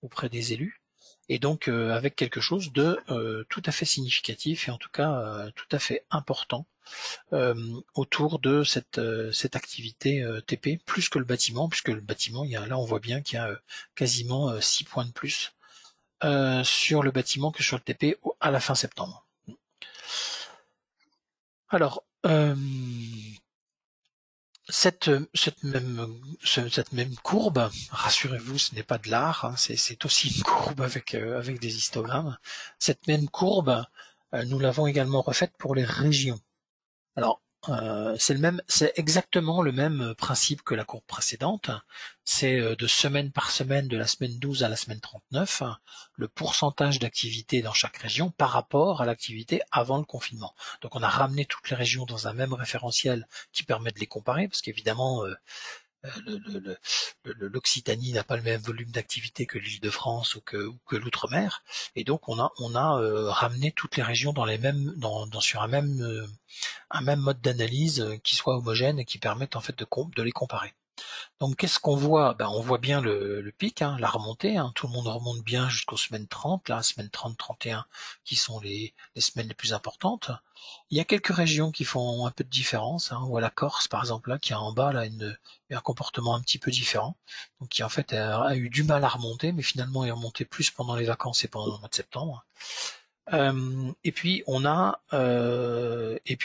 auprès des élus. Et donc, avec quelque chose de tout à fait significatif et en tout cas tout à fait important autour de cette activité TP, plus que le bâtiment, puisque le bâtiment, là on voit bien qu'il y a quasiment 6 points de plus sur le bâtiment que sur le TP à la fin septembre. Alors, cette même courbe, rassurez-vous, ce n'est pas de l'art, hein, c'est aussi une courbe avec des histogrammes. Cette même courbe, nous l'avons également refaite pour les régions. Alors, c'est exactement le même principe que la courbe précédente. C'est de semaine par semaine, de la semaine 12 à la semaine 39, le pourcentage d'activité dans chaque région par rapport à l'activité avant le confinement. Donc on a ramené toutes les régions dans un même référentiel qui permet de les comparer, parce qu'évidemment, l'Occitanie n'a pas le même volume d'activité que l'Île-de-France ou que l'Outre-mer, et donc on a ramené toutes les régions sur un même mode d'analyse qui soit homogène et qui permette en fait de les comparer. Donc qu'est-ce qu'on voit? On voit bien le pic, hein, la remontée, hein, tout le monde remonte bien jusqu'aux semaines 30, là, semaines 30-31 qui sont les semaines les plus importantes. Il y a quelques régions qui font un peu de différence, hein, on voit la Corse par exemple là, qui a en bas là un comportement un petit peu différent, donc qui en fait a eu du mal à remonter, mais finalement est remonté plus pendant les vacances et pendant le mois de septembre. Et puis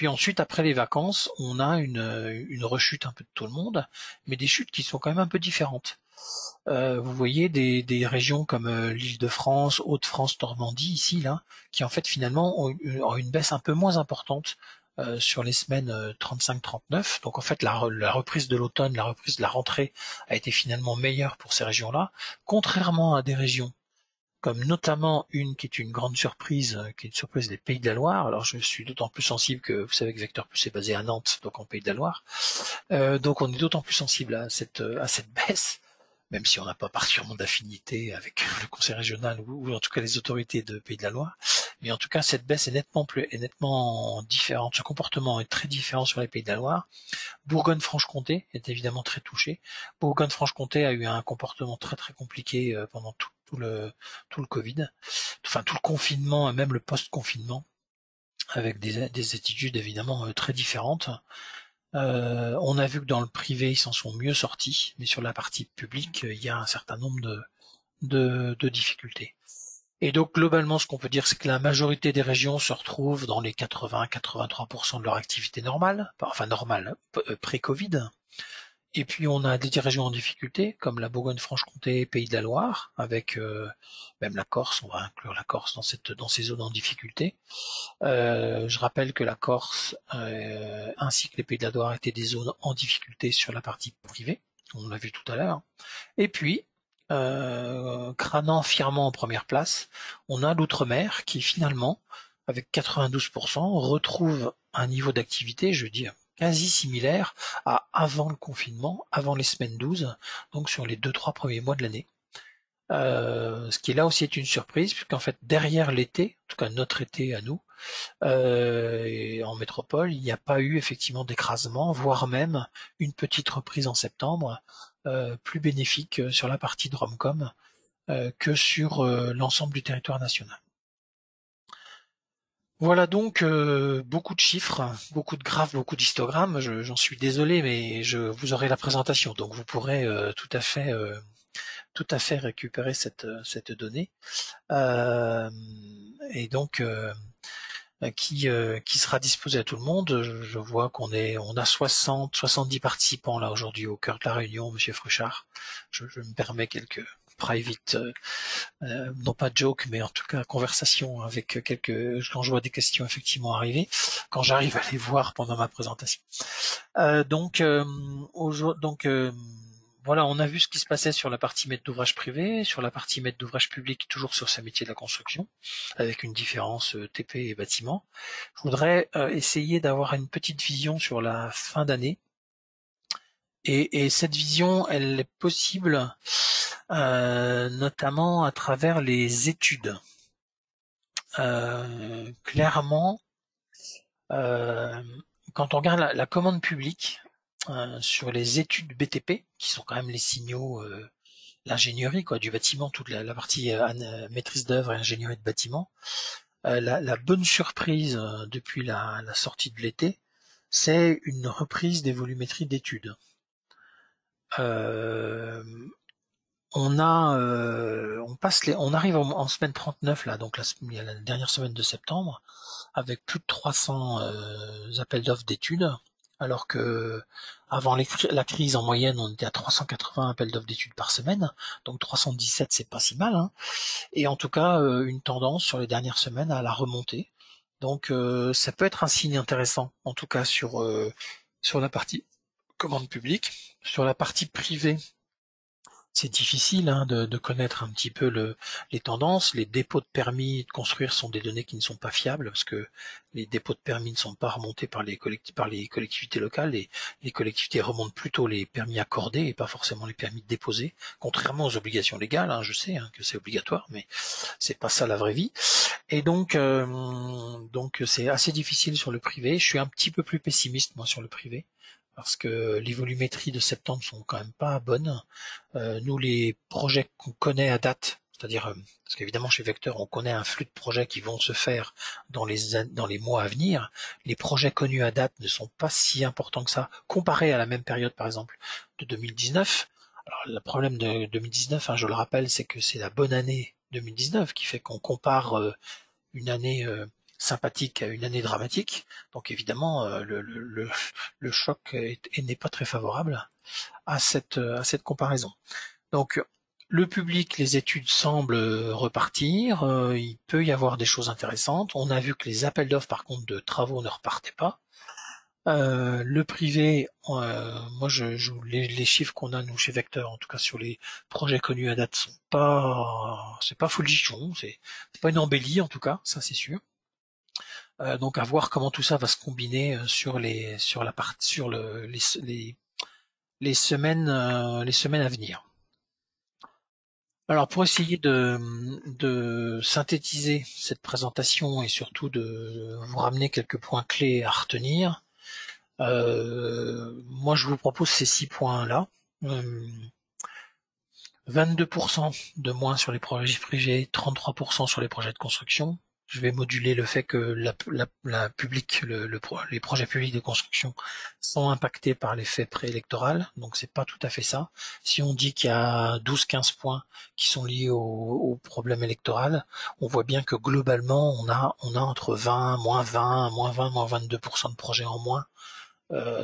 ensuite après les vacances, on a une rechute un peu de tout le monde, mais des chutes qui sont quand même un peu différentes. Vous voyez des régions comme l'Île-de-France, Hauts-de-France, Normandie ici là, qui en fait finalement ont une baisse un peu moins importante sur les semaines 35-39. Donc en fait la reprise de l'automne, la reprise de la rentrée a été finalement meilleure pour ces régions-là, contrairement à des régions comme notamment une qui est une grande surprise, qui est une surprise des Pays de la Loire. Alors je suis d'autant plus sensible que vous savez que Vecteur Plus est basé à Nantes, donc en Pays de la Loire. Donc on est d'autant plus sensible à cette baisse, même si on n'a pas particulièrement d'affinité avec le conseil régional ou en tout cas les autorités de Pays de la Loire. Mais en tout cas cette baisse est nettement différente. Ce comportement est très différent sur les Pays de la Loire. Bourgogne-Franche-Comté est évidemment très touché. Bourgogne-Franche-Comté a eu un comportement très très compliqué pendant tout le Covid, enfin tout le confinement et même le post-confinement, avec des attitudes évidemment très différentes. On a vu que dans le privé ils s'en sont mieux sortis, mais sur la partie publique il y a un certain nombre de difficultés. Et donc globalement ce qu'on peut dire c'est que la majorité des régions se retrouvent dans les 80-83% de leur activité normale, enfin normale, pré-Covid. Et puis on a des régions en difficulté, comme la Bourgogne-Franche-Comté, Pays de la Loire, avec même la Corse, on va inclure la Corse dans ces zones en difficulté. Je rappelle que la Corse ainsi que les Pays de la Loire étaient des zones en difficulté sur la partie privée, on l'a vu tout à l'heure. Et puis, crânant fièrement en première place, on a l'outre-mer qui finalement, avec 92%, retrouve un niveau d'activité, je veux dire, quasi similaire à avant le confinement, avant les semaines 12, donc sur les 2-3 premiers mois de l'année. Ce qui là aussi est une surprise, puisqu'en fait derrière l'été, en tout cas notre été à nous, et en métropole, il n'y a pas eu effectivement d'écrasement, voire même une petite reprise en septembre, plus bénéfique sur la partie de Romcom que sur l'ensemble du territoire national. Voilà donc beaucoup de chiffres, beaucoup de graphes, beaucoup d'histogrammes. J'en suis désolé, mais vous aurez la présentation, donc vous pourrez tout à fait récupérer cette donnée. Et donc qui sera disposée à tout le monde. Je vois qu'on a 70 participants là aujourd'hui au cœur de la réunion, Monsieur Fruchard. Je me permets quelques private, non pas joke, mais en tout cas conversation avec quand je vois des questions effectivement arriver, quand j'arrive à les voir pendant ma présentation. Voilà, on a vu ce qui se passait sur la partie maître d'ouvrage privé, sur la partie maître d'ouvrage public, toujours sur ce métier de la construction, avec une différence TP et bâtiment. Je voudrais essayer d'avoir une petite vision sur la fin d'année. Et cette vision, elle est possible notamment à travers les études. Clairement, quand on regarde la commande publique sur les études BTP, qui sont quand même les signaux, l'ingénierie du bâtiment, toute la partie maîtrise d'œuvre et ingénierie de bâtiment, la bonne surprise depuis la sortie de l'été, c'est une reprise des volumétries d'études. On arrive en semaine 39 là, donc la dernière semaine de septembre, avec plus de 300 appels d'offres d'études, alors que avant la crise en moyenne on était à 380 appels d'offres d'études par semaine, donc 317 c'est pas si mal, hein. Et en tout cas une tendance sur les dernières semaines à la remontée. Donc ça peut être un signe intéressant, en tout cas sur la partie commande publique. Sur la partie privée, c'est difficile de connaître un petit peu les tendances. Les dépôts de permis de construire sont des données qui ne sont pas fiables parce que les dépôts de permis ne sont pas remontés par les collectivités locales. Les collectivités remontent plutôt les permis accordés et pas forcément les permis déposés, contrairement aux obligations légales. Je sais que c'est obligatoire, mais c'est pas ça la vraie vie. Et donc c'est assez difficile sur le privé. Je suis un petit peu plus pessimiste moi sur le privé, parce que les volumétries de septembre sont quand même pas bonnes. Nous, les projets qu'on connaît à date, c'est-à-dire parce qu'évidemment chez Vecteur, on connaît un flux de projets qui vont se faire dans les mois à venir. Les projets connus à date ne sont pas si importants que ça, comparés à la même période, par exemple, de 2019. Alors, le problème de 2019, je le rappelle, c'est que c'est la bonne année 2019 qui fait qu'on compare une année sympathique à une année dramatique. Donc évidemment, le choc n'est pas très favorable à cette comparaison. Donc le public, les études semblent repartir. Il peut y avoir des choses intéressantes. On a vu que les appels d'offres, par contre, de travaux ne repartaient pas. Le privé, moi, les chiffres qu'on a nous chez Vecteur, en tout cas sur les projets connus à date, c'est pas folichon, c'est pas une embellie en tout cas, ça c'est sûr. Donc à voir comment tout ça va se combiner sur les semaines à venir. Alors pour essayer de synthétiser cette présentation et surtout de vous ramener quelques points clés à retenir, moi je vous propose ces 6 points-là. 22% de moins sur les projets privés, 33% sur les projets de construction. Je vais moduler le fait que les projets publics de construction sont impactés par l'effet préélectoral, donc c'est pas tout à fait ça. Si on dit qu'il y a 12-15 points qui sont liés au problème électoral, on voit bien que globalement on a entre 20, moins 22% de projets en moins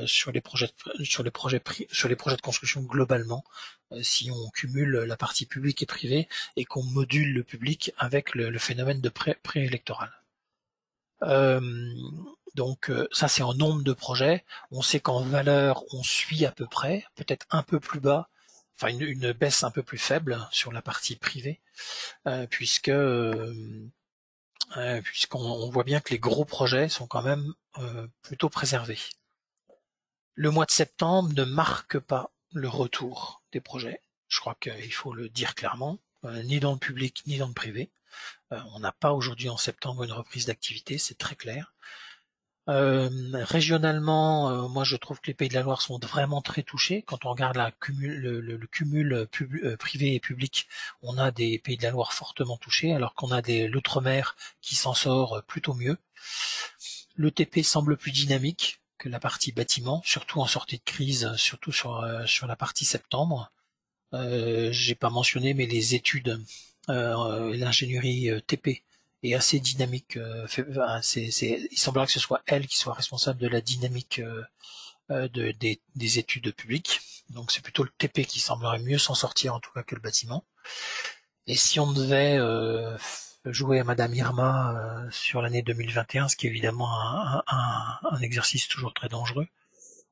sur les projets de construction globalement, si on cumule la partie publique et privée et qu'on module le public avec le phénomène de préélectoral. Donc ça c'est en nombre de projets. On sait qu'en valeur on suit à peu près, peut-être un peu plus bas, enfin une baisse un peu plus faible sur la partie privée, puisqu'on voit bien que les gros projets sont quand même plutôt préservés. Le mois de septembre ne marque pas le retour des projets. Je crois qu'il faut le dire clairement, ni dans le public ni dans le privé. On n'a pas aujourd'hui en septembre une reprise d'activité, c'est très clair. Régionalement, moi je trouve que les Pays de la Loire sont vraiment très touchés. Quand on regarde le cumul privé et public, on a des Pays de la Loire fortement touchés, alors qu'on a l'outre-mer qui s'en sort plutôt mieux. Le TP semble plus dynamique que la partie bâtiment, surtout en sortie de crise, surtout sur la partie septembre. J'ai pas mentionné, mais les études et l'ingénierie TP est assez dynamique. Il semblerait que ce soit elle qui soit responsable de la dynamique des études publiques. Donc c'est plutôt le TP qui semblerait mieux s'en sortir en tout cas que le bâtiment. Et si on devait jouer à Madame Irma sur l'année 2021, ce qui est évidemment un exercice toujours très dangereux,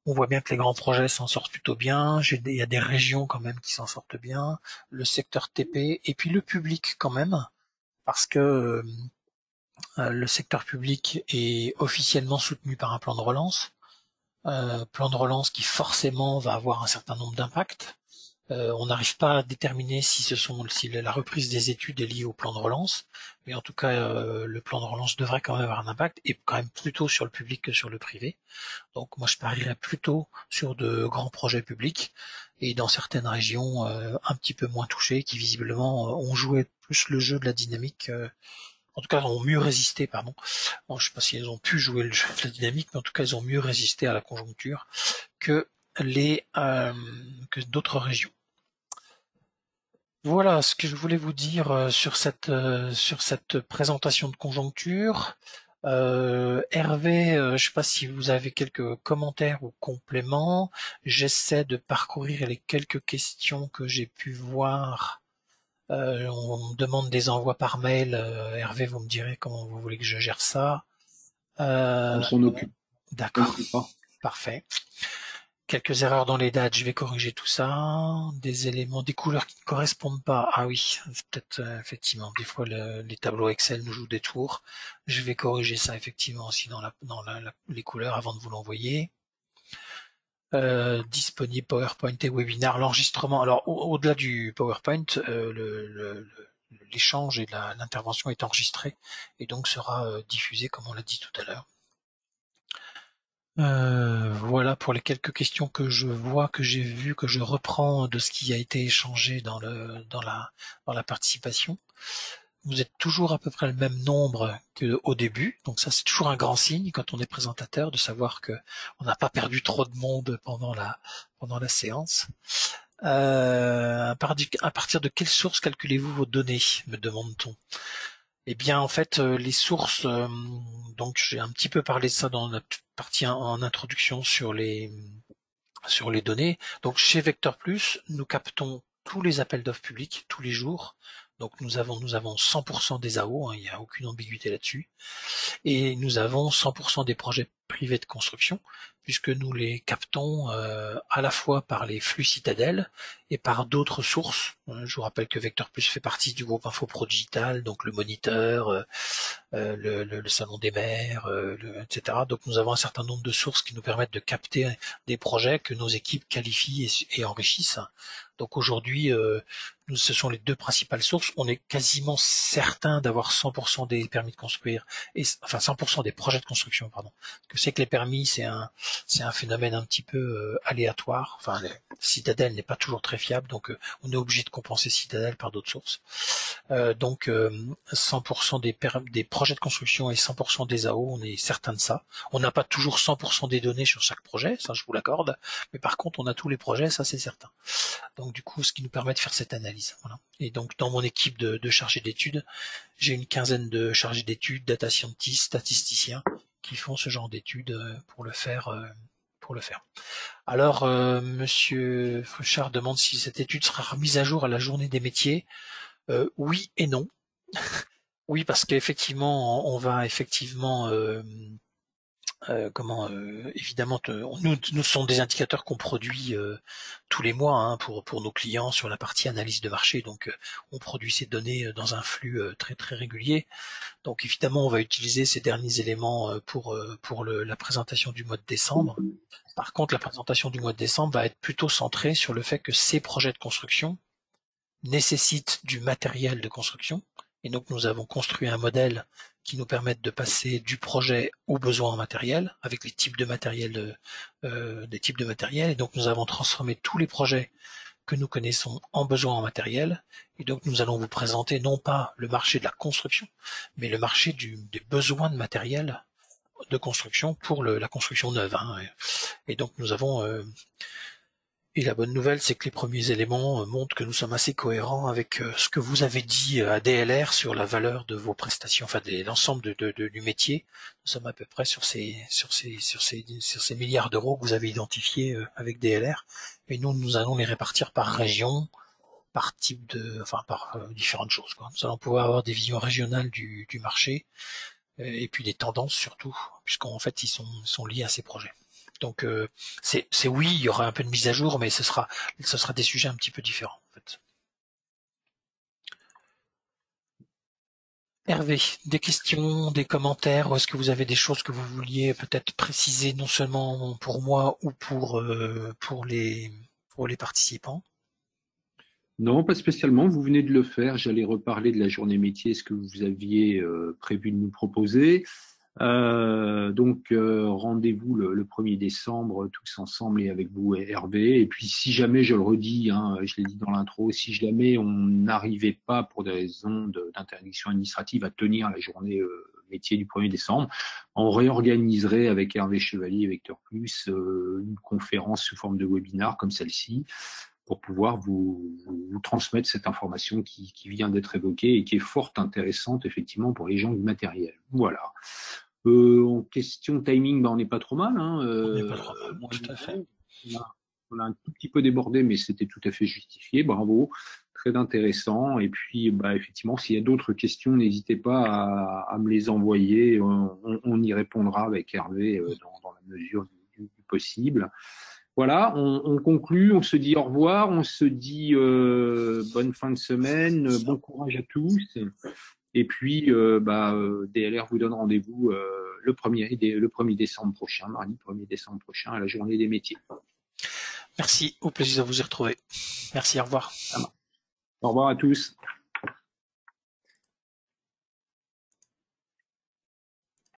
on voit bien que les grands projets s'en sortent plutôt bien. Il y a des régions quand même qui s'en sortent bien, le secteur TP et puis le public quand même, parce que le secteur public est officiellement soutenu par un plan de relance. Plan de relance qui forcément va avoir un certain nombre d'impacts. On n'arrive pas à déterminer si la reprise des études est liée au plan de relance, mais en tout cas le plan de relance devrait quand même avoir un impact, et quand même plutôt sur le public que sur le privé. Donc moi je parierais plutôt sur de grands projets publics, et dans certaines régions un petit peu moins touchées, qui visiblement ont joué plus le jeu de la dynamique, en tout cas ont mieux résisté, pardon. Bon, je ne sais pas si elles ont pu jouer le jeu de la dynamique, mais en tout cas elles ont mieux résisté à la conjoncture que d'autres régions. Voilà ce que je voulais vous dire sur cette présentation de conjoncture. Hervé, je ne sais pas si vous avez quelques commentaires ou compléments. J'essaie de parcourir les quelques questions que j'ai pu voir. On me demande des envois par mail. Hervé, vous me direz comment vous voulez que je gère ça. On s'en occupe. D'accord, parfait. Quelques erreurs dans les dates, je vais corriger tout ça. Des éléments, des couleurs qui ne correspondent pas. Ah oui, c'est peut-être effectivement, des fois les tableaux Excel nous jouent des tours. Je vais corriger ça effectivement aussi dans les couleurs avant de vous l'envoyer. Disponible PowerPoint et webinar. L'enregistrement, alors au-delà du PowerPoint, l'échange et l'intervention est enregistrée et donc sera diffusé comme on l'a dit tout à l'heure. Voilà pour les quelques questions que je vois, que j'ai vues, que je reprends de ce qui a été échangé dans la participation. Vous êtes toujours à peu près le même nombre qu'au début, donc ça c'est toujours un grand signe quand on est présentateur de savoir que on n'a pas perdu trop de monde pendant la séance. À partir de quelle source calculez-vous vos données, me demande-t-on. Eh bien, en fait, les sources, donc j'ai un petit peu parlé de ça dans notre partie en introduction sur les données. Donc, chez Vector Plus, nous captons tous les appels d'offres publics tous les jours. Donc, nous avons 100% des AO, hein, il n'y a aucune ambiguïté là-dessus. Et nous avons 100% des projets privés de construction, puisque nous les captons à la fois par les flux Citadel et par d'autres sources. Je vous rappelle que Vector Plus fait partie du groupe InfoPro Digital, donc le Moniteur, le Salon des maires, etc. Donc nous avons un certain nombre de sources qui nous permettent de capter des projets que nos équipes qualifient et enrichissent. Donc aujourd'hui, ce sont les deux principales sources. On est quasiment certain d'avoir 100% des permis de construire, enfin 100% des projets de construction, pardon. Parce que c'est que les permis, c'est un phénomène un petit peu aléatoire. Enfin, Citadel n'est pas toujours très fiable, donc on est obligé de compenser Citadel par d'autres sources. Donc 100% des projets de construction et 100% des AO, on est certain de ça. On n'a pas toujours 100% des données sur chaque projet, ça je vous l'accorde, mais par contre on a tous les projets, ça c'est certain. Donc du coup, ce qui nous permet de faire cette analyse. Voilà. Et donc dans mon équipe de chargés d'études, j'ai une quinzaine de chargés d'études, data scientists, statisticiens, qui font ce genre d'études pour le faire pour le faire. Alors, Monsieur Fruchard demande si cette étude sera remise à jour à la journée des métiers. Oui et non. Oui, parce qu'effectivement, on va effectivement évidemment, nous sont des indicateurs qu'on produit tous les mois hein, pour nos clients sur la partie analyse de marché. Donc, on produit ces données dans un flux très très régulier. Donc, évidemment, on va utiliser ces derniers éléments pour la présentation du mois de décembre. Par contre, la présentation du mois de décembre va être plutôt centrée sur le fait que ces projets de construction nécessitent du matériel de construction. Et donc, nous avons construit un modèle qui nous permette de passer du projet aux besoins en matériel, avec les types de matériel, des types de matériel. Et donc, nous avons transformé tous les projets que nous connaissons en besoins en matériel. Et donc, nous allons vous présenter non pas le marché de la construction, mais le marché des besoins de matériel de construction pour la construction neuve. Hein. Et donc, nous avons et la bonne nouvelle, c'est que les premiers éléments montrent que nous sommes assez cohérents avec ce que vous avez dit à DLR sur la valeur de vos prestations, enfin l'ensemble du métier. Nous sommes à peu près sur ces milliards d'euros que vous avez identifiés avec DLR. Et nous allons les répartir par région, par type par différentes choses, quoi. Nous allons pouvoir avoir des visions régionales du marché et puis des tendances surtout, puisqu'en fait ils sont liés à ces projets. Donc c'est oui, il y aura un peu de mise à jour, mais ce sera des sujets un petit peu différents en fait. Hervé, des questions, des commentaires, ou est-ce que vous avez des choses que vous vouliez peut-être préciser non seulement pour moi ou pour les participants? Non, pas spécialement. Vous venez de le faire. J'allais reparler de la journée métier, ce que vous aviez prévu de nous proposer. Rendez-vous le 1er décembre tous ensemble et avec vous Hervé. Et puis si jamais, je le redis, hein, je l'ai dit dans l'intro, si jamais on n'arrivait pas pour des raisons d'interdiction administrative à tenir la journée métier du 1er décembre, on réorganiserait avec Hervé Chevalier et Vecteur Plus une conférence sous forme de webinar comme celle-ci pour pouvoir vous transmettre cette information qui vient d'être évoquée et qui est fort intéressante effectivement pour les gens du matériel. Voilà. En question timing, on n'est pas trop mal. Hein, on n'est pas trop mal, tout à fait. On a un tout petit peu débordé, mais c'était tout à fait justifié. Bravo, très intéressant. Et puis, effectivement, s'il y a d'autres questions, n'hésitez pas à me les envoyer. On y répondra avec Hervé dans la mesure du possible. Voilà, on conclut, on se dit au revoir, on se dit bonne fin de semaine, bon courage à tous. Et puis, DLR vous donne rendez-vous le 1er décembre prochain, mardi 1er décembre prochain, à la journée des métiers. Merci, au plaisir de vous y retrouver. Merci, au revoir. Au revoir à tous.